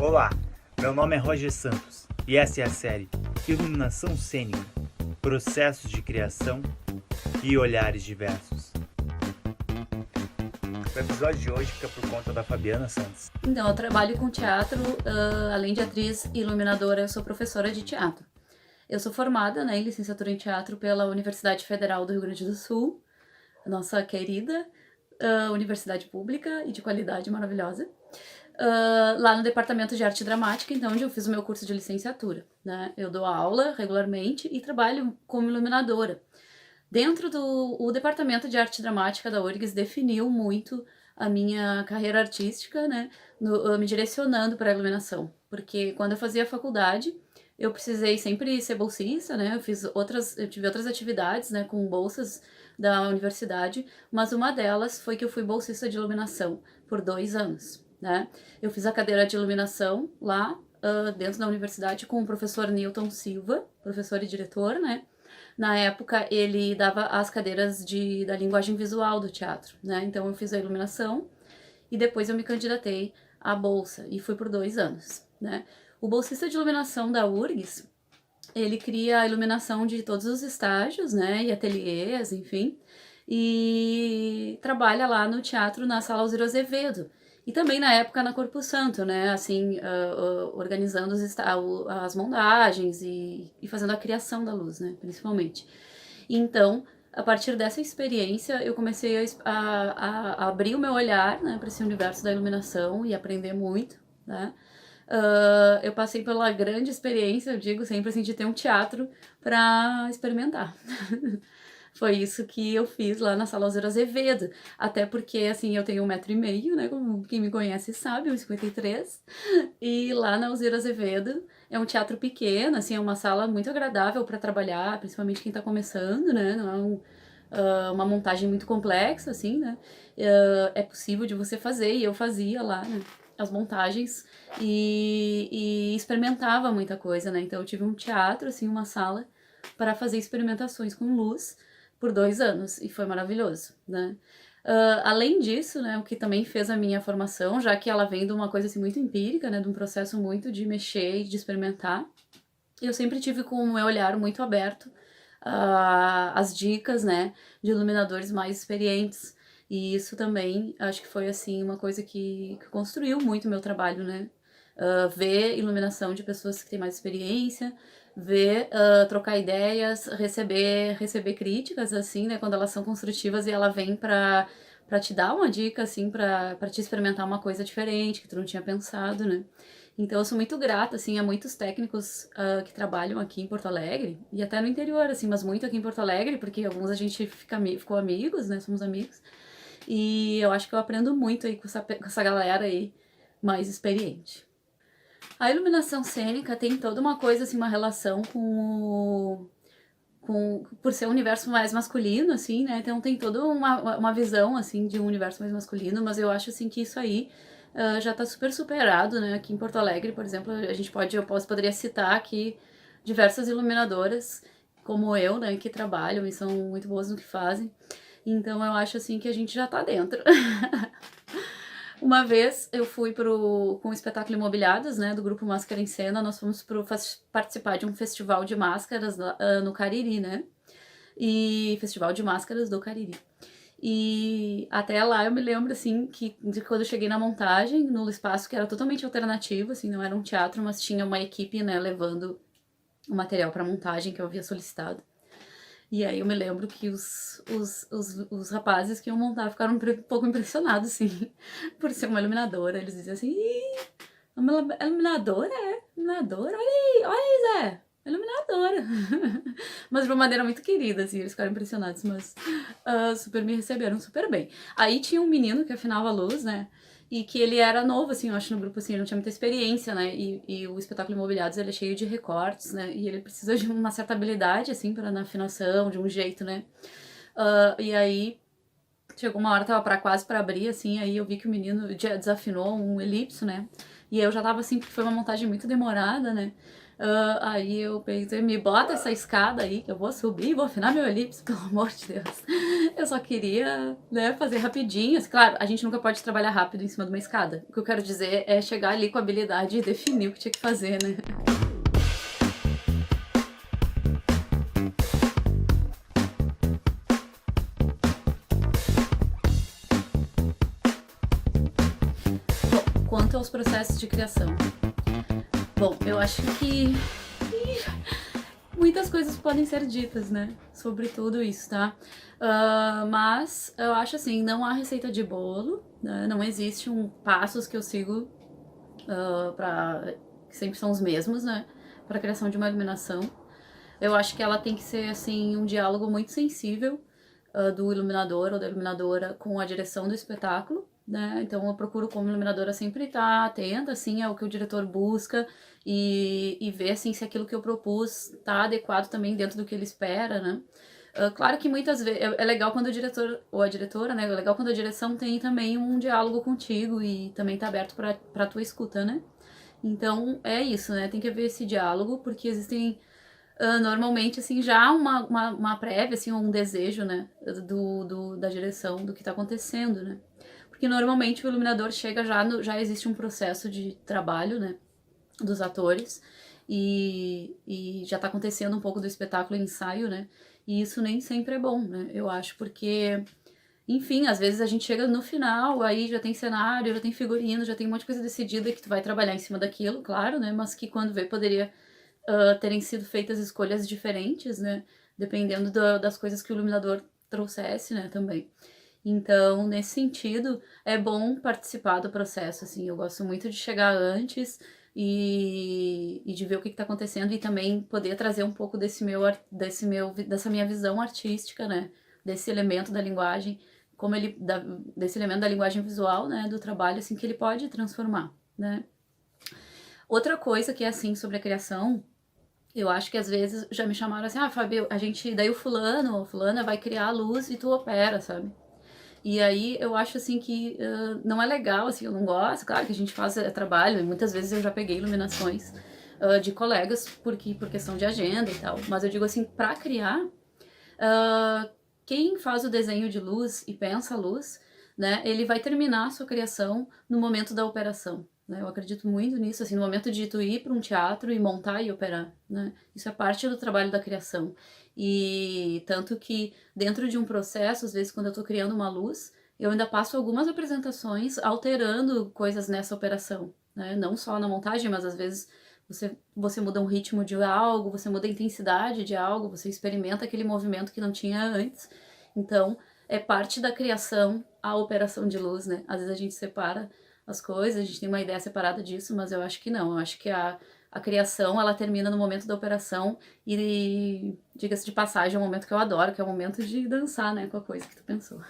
Olá, meu nome é Roger Santos e essa é a série Iluminação Cênica, Processos de Criação e Olhares Diversos. O episódio de hoje fica por conta da Fabiana Santos. Então, eu trabalho com teatro, além de atriz e iluminadora, eu sou professora de teatro. Eu sou formada, em licenciatura em teatro pela Universidade Federal do Rio Grande do Sul, nossa querida universidade pública e de qualidade maravilhosa, lá no departamento de arte dramática, então, onde eu fiz o meu curso de licenciatura, né? Eu dou aula regularmente e trabalho como iluminadora. Dentro do departamento de arte dramática da URGS definiu muito a minha carreira artística, né, me direcionando para a iluminação, porque quando eu fazia faculdade, eu precisei sempre ser bolsista, né, eu tive outras atividades, né, com bolsas da universidade, mas uma delas foi que eu fui bolsista de iluminação por 2 anos, né. Eu fiz a cadeira de iluminação lá, dentro da universidade com o professor Newton Silva, professor e diretor, né. Na época, ele dava as cadeiras da linguagem visual do teatro, né? Então, eu fiz a iluminação e depois eu me candidatei à bolsa e fui por 2 anos, né? O bolsista de iluminação da URGS, ele cria a iluminação de todos os estágios, né? E ateliês, enfim, e trabalha lá no teatro na Sala Alzira Azevedo. E também na época na Corpo Santo, né, assim, organizando as montagens e fazendo a criação da luz, né, principalmente. Então, a partir dessa experiência, eu comecei a abrir o meu olhar, né, para esse universo da iluminação e aprender muito, né. Eu passei pela grande experiência, eu digo sempre assim, de ter um teatro para experimentar. Foi isso que eu fiz lá na Sala Alzira Azevedo, até porque, assim, eu tenho 1,5 m, né, como quem me conhece sabe, 1,53 m, e lá na Alzira Azevedo é um teatro pequeno, assim, é uma sala muito agradável para trabalhar, principalmente quem tá começando, né, não é uma montagem muito complexa, assim, né, é possível de você fazer, e eu fazia lá, né, as montagens e experimentava muita coisa, né, então eu tive um teatro, assim, uma sala para fazer experimentações com luz, por 2 anos, e foi maravilhoso, né. Além disso, né, o que também fez a minha formação, já que ela vem de uma coisa, assim, muito empírica, né, de um processo muito de mexer e de experimentar, eu sempre tive com o meu olhar muito aberto às dicas, né, de iluminadores mais experientes, e isso também acho que foi, assim, uma coisa que construiu muito o meu trabalho, né. Ver iluminação de pessoas que têm mais experiência, ver, trocar ideias, receber críticas, assim, né, quando elas são construtivas e ela vem pra te dar uma dica, assim, pra te experimentar uma coisa diferente que tu não tinha pensado, né. Então eu sou muito grata, assim, a muitos técnicos, que trabalham aqui em Porto Alegre, e até no interior, assim, mas muito aqui em Porto Alegre, porque alguns a gente ficou amigos, né, somos amigos, e eu acho que eu aprendo muito aí com essa galera aí mais experiente. A iluminação cênica tem toda uma coisa, assim, uma relação por ser um universo mais masculino, assim, né, então tem toda uma visão, assim, de um universo mais masculino, mas eu acho, assim, que isso aí já tá super superado, né, aqui em Porto Alegre, por exemplo, poderia citar aqui diversas iluminadoras, como eu, né, que trabalham e são muito boas no que fazem, então eu acho, assim, que a gente já tá dentro. Uma vez eu fui com o espetáculo Imobiliadas, né, do grupo Máscara em Cena, nós fomos participar de um festival de máscaras lá, no Cariri, né, e Festival de Máscaras do Cariri. E até lá eu me lembro, assim, de quando eu cheguei na montagem, no espaço que era totalmente alternativo, assim, não era um teatro, mas tinha uma equipe, né, levando o material para montagem que eu havia solicitado. E aí eu me lembro que os rapazes que iam montar ficaram um pouco impressionados, assim, por ser uma iluminadora. Eles diziam assim: "Ih, uma iluminadora? É? Iluminadora? Olha aí, Zé, iluminadora." Mas de uma maneira muito querida, assim, eles ficaram impressionados, mas super me receberam super bem. Aí tinha um menino que afinava a luz, né, e que ele era novo, assim, eu acho, no grupo, assim, ele não tinha muita experiência, né, e o espetáculo Imobiliados, ele é cheio de recortes, né, e ele precisa de uma certa habilidade, assim, na afinação, de um jeito, né. E aí, chegou uma hora, tava quase pra abrir, assim, aí eu vi que o menino desafinou um elipso, né, e eu já tava, assim, porque foi uma montagem muito demorada, né, aí eu pensei: "Me bota essa escada aí que eu vou subir e vou afinar meu elipse, pelo amor de Deus." Eu só queria, né, fazer rapidinho. Claro, a gente nunca pode trabalhar rápido em cima de uma escada. O que eu quero dizer é chegar ali com a habilidade e definir o que tinha que fazer, né? Bom, quanto aos processos de criação. Bom, eu acho que muitas coisas podem ser ditas, né, sobre tudo isso, tá? Mas eu acho assim, não há receita de bolo, né? Não existe passos que eu sigo que sempre são os mesmos, né, para a criação de uma iluminação. Eu acho que ela tem que ser assim um diálogo muito sensível do iluminador ou da iluminadora com a direção do espetáculo, né? Então eu procuro como iluminadora sempre estar atenta assim ao que o diretor busca e ver assim se aquilo que eu propus está adequado também dentro do que ele espera, né? Claro que muitas vezes é legal quando o diretor ou a diretora, né? É legal quando a direção tem também um diálogo contigo e também tá aberto para tua escuta, né? Então é isso, né? Tem que haver esse diálogo porque existem normalmente, assim, já uma prévia, assim, um desejo, né, da direção, do que tá acontecendo, né. Porque normalmente o iluminador chega já existe um processo de trabalho, né, dos atores, e já tá acontecendo um pouco do espetáculo e ensaio, né, e isso nem sempre é bom, né, eu acho, porque, enfim, às vezes a gente chega no final, aí já tem cenário, já tem figurino, já tem um monte de coisa decidida que tu vai trabalhar em cima daquilo, claro, né, mas que quando vê poderia terem sido feitas escolhas diferentes, né? Dependendo das coisas que o iluminador trouxesse, né? Também. Então, nesse sentido, é bom participar do processo, assim. Eu gosto muito de chegar antes e de ver o que está acontecendo e também poder trazer um pouco dessa minha visão artística, né? Desse elemento da linguagem, desse elemento da linguagem visual, né? Do trabalho, assim, que ele pode transformar, né? Outra coisa que é assim sobre a criação, eu acho que às vezes já me chamaram assim, Fábio, daí o fulano ou fulana vai criar a luz e tu opera, sabe? E aí eu acho assim que não é legal, assim, eu não gosto, claro que a gente faz trabalho, e muitas vezes eu já peguei iluminações de colegas por questão de agenda e tal, mas eu digo assim, pra criar, quem faz o desenho de luz e pensa a luz, né, ele vai terminar a sua criação no momento da operação. Né? Eu acredito muito nisso, assim, no momento de tu ir para um teatro e montar e operar. Né? Isso é parte do trabalho da criação. E tanto que dentro de um processo, às vezes quando eu estou criando uma luz, eu ainda passo algumas apresentações alterando coisas nessa operação. Né? Não só na montagem, mas às vezes você muda um ritmo de algo, você muda a intensidade de algo, você experimenta aquele movimento que não tinha antes. Então, é parte da criação a operação de luz, né? Às vezes a gente separa as coisas, a gente tem uma ideia separada disso, mas eu acho que não. Eu acho que a criação, ela termina no momento da operação e, diga-se de passagem, é um momento que eu adoro, que é o momento de dançar, né, com a coisa que tu pensou.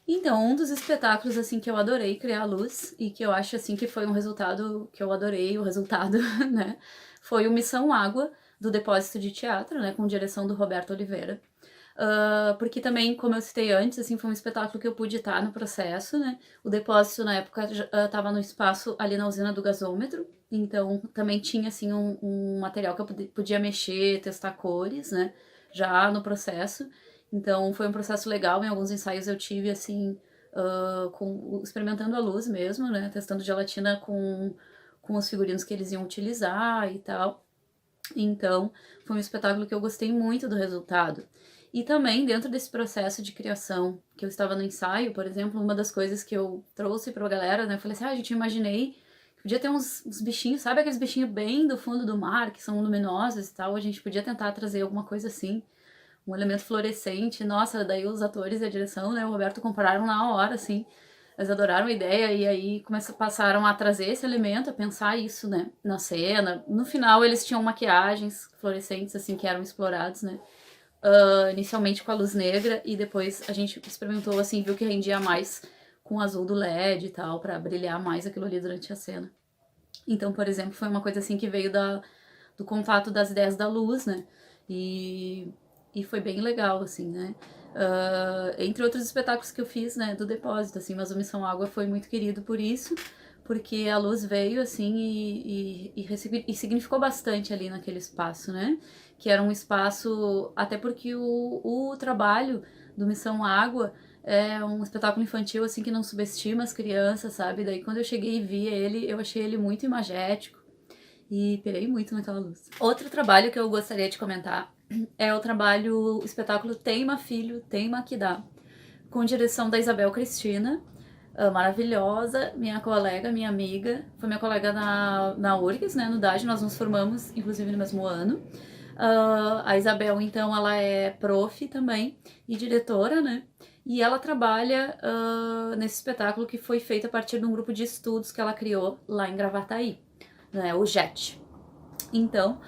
Então, um dos espetáculos, assim, que eu adorei criar a luz e que eu acho, assim, que foi um resultado que eu adorei, o resultado, né, foi o Missão Água, do Depósito de Teatro, né, com direção do Roberto Oliveira. Porque também, como eu citei antes, assim, foi um espetáculo que eu pude estar no processo, né? O Depósito, na época, estava no espaço ali na usina do gasômetro, então também tinha, assim, um material que eu podia mexer, testar cores, né? Já no processo. Então foi um processo legal, em alguns ensaios eu tive, assim, experimentando a luz mesmo, né? Testando gelatina com os figurinos que eles iam utilizar e tal. Então, foi um espetáculo que eu gostei muito do resultado. E também, dentro desse processo de criação, que eu estava no ensaio, por exemplo, uma das coisas que eu trouxe pra galera, né, eu falei assim, gente, eu imaginei que podia ter uns bichinhos, sabe aqueles bichinhos bem do fundo do mar, que são luminosos e tal, a gente podia tentar trazer alguma coisa assim, um elemento fluorescente. Nossa, daí os atores e a direção, né, o Roberto compraram na hora, assim, eles adoraram a ideia e aí passaram a trazer esse elemento, a pensar isso, né, na cena. No final eles tinham maquiagens fluorescentes, assim, que eram explorados, né, inicialmente com a luz negra e depois a gente experimentou, assim, viu que rendia mais com o azul do LED e tal, pra brilhar mais aquilo ali durante a cena. Então, por exemplo, foi uma coisa assim que veio do contato das ideias da luz, né, e foi bem legal, assim, né. Entre outros espetáculos que eu fiz, né, do Depósito, assim, mas o Missão Água foi muito querido por isso, porque a luz veio, assim, e significou bastante ali naquele espaço, né? Que era um espaço, até porque o trabalho do Missão Água é um espetáculo infantil, assim, que não subestima as crianças, sabe? Daí quando eu cheguei e vi ele, eu achei ele muito imagético e pirei muito naquela luz. Outro trabalho que eu gostaria de comentar é o espetáculo Teima Filho, Teima que Dá, com direção da Isabel Cristina, maravilhosa, minha colega, minha amiga, foi minha colega na URGS, né, no DAD, nós nos formamos, inclusive, no mesmo ano. A Isabel, então, ela é prof também e diretora, né, e ela trabalha nesse espetáculo que foi feito a partir de um grupo de estudos que ela criou lá em Gravataí, né, o JET. Então,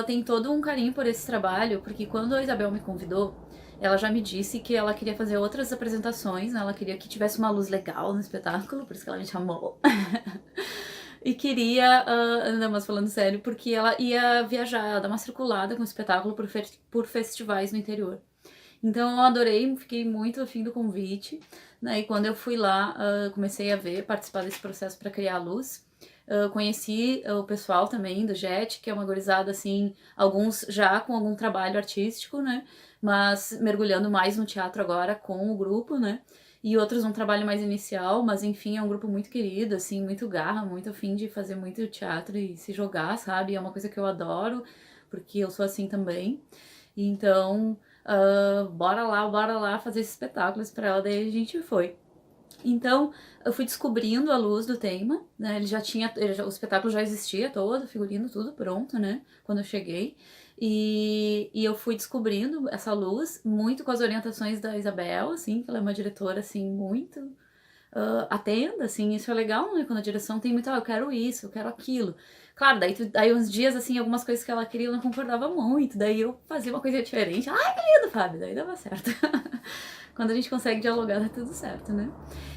tem todo um carinho por esse trabalho, porque quando a Isabel me convidou, ela já me disse que ela queria fazer outras apresentações, né? Ela queria que tivesse uma luz legal no espetáculo, por isso que ela me chamou. E queria, não, mas falando sério, porque ela ia viajar, dar uma circulada com o espetáculo por festivais no interior. Então eu adorei, fiquei muito afim do convite, né? E quando eu fui lá, comecei a participar desse processo para criar a luz. Conheci o pessoal também do JET, que é uma gurizada, assim, alguns já com algum trabalho artístico, né? Mas mergulhando mais no teatro agora com o grupo, né? E outros um trabalho mais inicial, mas enfim, é um grupo muito querido, assim, muito garra, muito afim de fazer muito teatro e se jogar, sabe? É uma coisa que eu adoro, porque eu sou assim também. Então, bora lá fazer esses espetáculos pra ela, daí a gente foi. Então, eu fui descobrindo a luz do tema, né? O espetáculo já existia todo, figurino, tudo pronto, né? Quando eu cheguei. E eu fui descobrindo essa luz, muito com as orientações da Isabel, assim, que ela é uma diretora, assim, muito atenta, assim, isso é legal, né? Quando a direção tem muito, eu quero isso, eu quero aquilo. Claro, daí uns dias, assim, algumas coisas que ela queria eu não concordava muito, daí eu fazia uma coisa diferente. Ai, que lindo, Fábio, daí dava certo. Quando a gente consegue dialogar, dá tudo certo, né?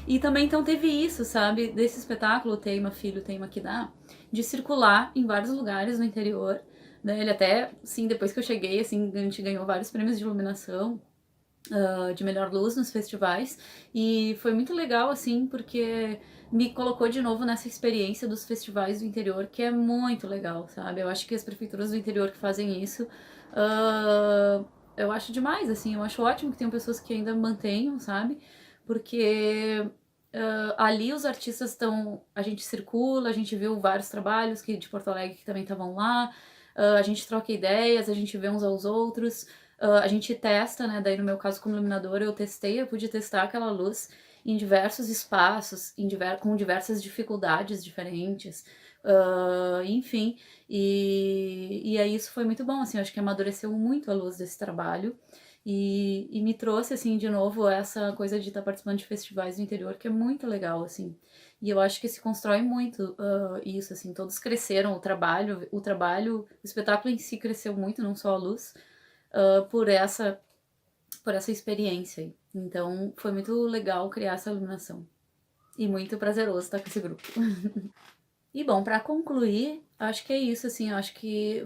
E também, então, teve isso, sabe? Desse espetáculo, Teima Filho, Teima que Dá, de circular em vários lugares no interior, né? Ele até, sim, depois que eu cheguei, assim, a gente ganhou vários prêmios de iluminação, de melhor luz nos festivais, e foi muito legal, assim, porque me colocou de novo nessa experiência dos festivais do interior, que é muito legal, sabe? Eu acho que as prefeituras do interior que fazem isso, eu acho demais, assim, eu acho ótimo que tenham pessoas que ainda mantenham, sabe? Porque ali os artistas estão, a gente circula, a gente viu vários trabalhos que de Porto Alegre que também estavam lá, a gente troca ideias, a gente vê uns aos outros, a gente testa, né? Daí no meu caso como iluminadora eu pude testar aquela luz em diversos espaços, com diversas dificuldades diferentes, enfim, e aí isso foi muito bom, assim, eu acho que amadureceu muito a luz desse trabalho. E me trouxe, assim, de novo essa coisa de estar participando de festivais do interior, que é muito legal, assim. E eu acho que se constrói muito isso, assim, todos cresceram, o espetáculo em si cresceu muito, não só a luz, por essa experiência aí. Então, foi muito legal criar essa iluminação. E muito prazeroso estar com esse grupo. E bom, para concluir, acho que é isso, assim, eu acho que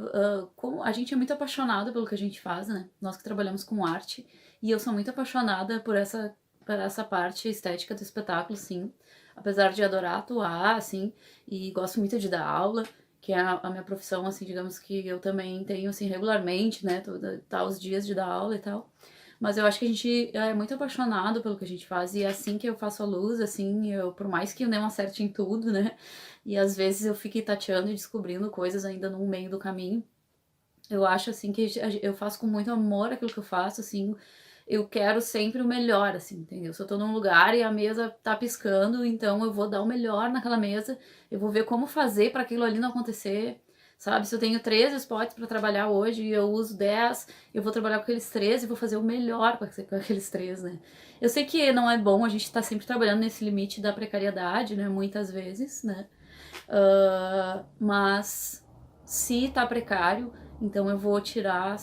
como a gente é muito apaixonado pelo que a gente faz, né? Nós que trabalhamos com arte, e eu sou muito apaixonada por essa parte estética do espetáculo, sim. Apesar de adorar atuar, assim, e gosto muito de dar aula, que é a minha profissão, assim, digamos que eu também tenho, assim, regularmente, né? Tá os dias de dar aula e tal. Mas eu acho que a gente é muito apaixonado pelo que a gente faz, e é assim que eu faço a luz, assim, por mais que eu não acerte em tudo, né? E às vezes eu fico tateando e descobrindo coisas ainda no meio do caminho. Eu acho, assim, que eu faço com muito amor aquilo que eu faço, assim, eu quero sempre o melhor, assim, entendeu? Se eu tô num lugar e a mesa tá piscando, então eu vou dar o melhor naquela mesa, eu vou ver como fazer para aquilo ali não acontecer, sabe? Se eu tenho 13 spots para trabalhar hoje e eu uso 10, eu vou trabalhar com aqueles 13 e vou fazer o melhor com aqueles 3, né? Eu sei que não é bom a gente tá sempre trabalhando nesse limite da precariedade, né? Muitas vezes, né? Mas se tá precário, então eu vou tirar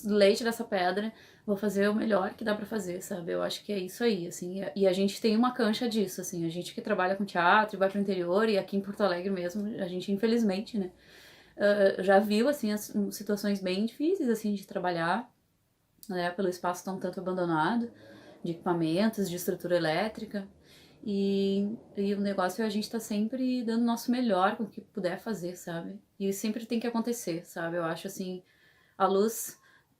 leite dessa pedra, vou fazer o melhor que dá pra fazer, sabe? Eu acho que é isso aí, assim. E a gente tem uma cancha disso, assim. A gente que trabalha com teatro e vai pro interior, e aqui em Porto Alegre mesmo, a gente, infelizmente, né? Já viu, assim, as situações bem difíceis, assim, de trabalhar, né? Pelo espaço tão tanto abandonado, de equipamentos, de estrutura elétrica. E o negócio é a gente tá sempre dando o nosso melhor com o que puder fazer, sabe? E sempre tem que acontecer, sabe? Eu acho assim, a luz,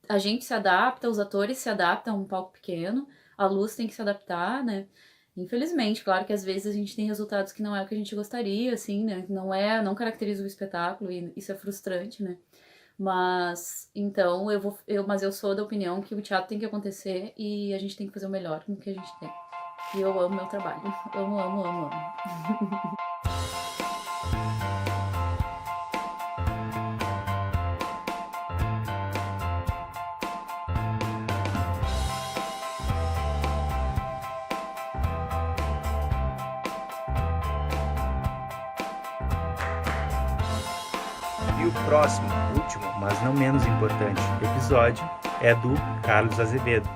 a gente se adapta, os atores se adaptam a um palco pequeno, a luz tem que se adaptar, né? Infelizmente, claro que às vezes a gente tem resultados que não é o que a gente gostaria, assim, né? Não caracteriza o espetáculo e isso é frustrante, né? Mas então mas eu sou da opinião que o teatro tem que acontecer e a gente tem que fazer o melhor com o que a gente tem. E eu amo meu trabalho. Amo, amo, amo, amo. E o próximo, último, mas não menos importante episódio é do Carlos Azevedo,